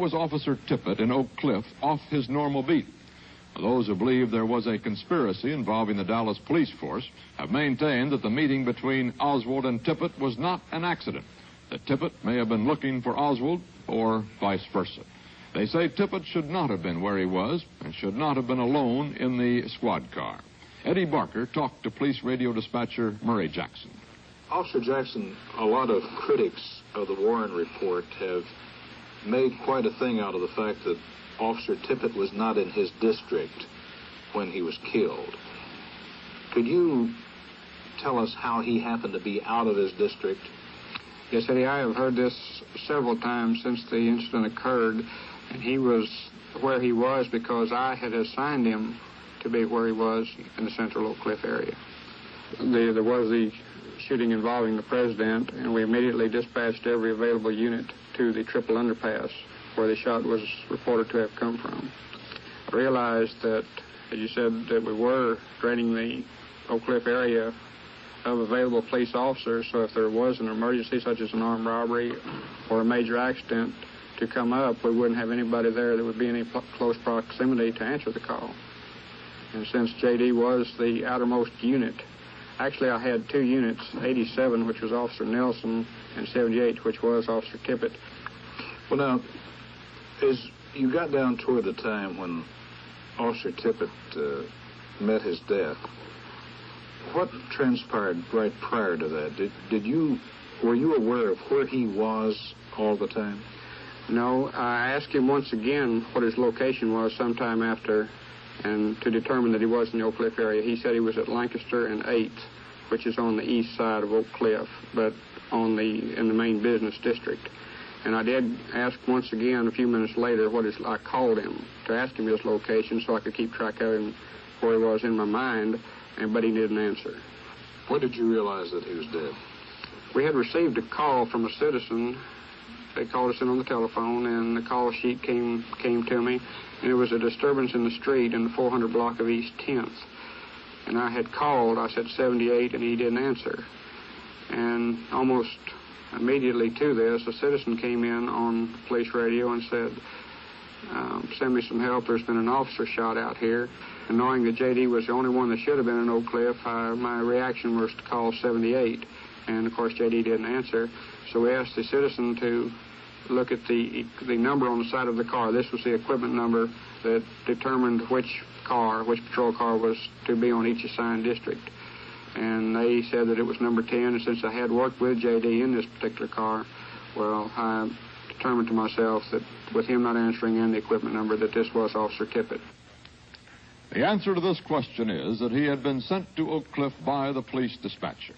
was Officer Tippit in Oak Cliff off his normal beat? Those who believe there was a conspiracy involving the Dallas police force have maintained that the meeting between Oswald and Tippit was not an accident, that Tippit may have been looking for Oswald or vice versa. They say Tippit should not have been where he was and should not have been alone in the squad car. Eddie Barker talked to police radio dispatcher Murray Jackson. Officer Jackson, a lot of critics of the Warren report have made quite a thing out of the fact that Officer Tippit was not in his district when he was killed. Could you tell us how he happened to be out of his district? Yes, Eddie, I have heard this several times since the incident occurred, and he was where he was because I had assigned him to be where he was in the central Oak Cliff area. There was the shooting involving the president, and we immediately dispatched every available unit to the triple underpass where the shot was reported to have come from. I realized that, as you said, that we were draining the Oak Cliff area of available police officers, so if there was an emergency such as an armed robbery or a major accident to come up, we wouldn't have anybody there that would be in any close proximity to answer the call. And since J.D. was the outermost unit, actually I had two units, 87, which was Officer Nelson, and 78, which was Officer Tippit. Well, now, as you got down toward the time when Officer Tippit met his death, what transpired right prior to that? Were you aware of where he was all the time? No, I asked him once again what his location was sometime after, and to determine that he was in the Oak Cliff area. He said he was at Lancaster and 8th, which is on the east side of Oak Cliff, but in the main business district. And I did ask once again a few minutes later I called him to ask him his location so I could keep track of him where he was in my mind, but he didn't answer. When did you realize that he was dead? We had received a call from a citizen. They called us in on the telephone, and the call sheet came to me, and it was a disturbance in the street in the 400 block of East 10th. And I had called, I said 78, and he didn't answer. And almost immediately to this, a citizen came in on police radio and said, send me some help, there's been an officer shot out here. And knowing that J.D. was the only one that should have been in Oak Cliff, my reaction was to call 78. And, of course, J.D. didn't answer. So we asked the citizen to look at the number on the side of the car. This was the equipment number that determined which patrol car was to be on each assigned district. And they said that it was number 10, and since I had worked with J.D. in this particular car, well, I determined to myself that with him not answering and the equipment number, that this was Officer Tippit. The answer to this question is that he had been sent to Oak Cliff by the police dispatcher.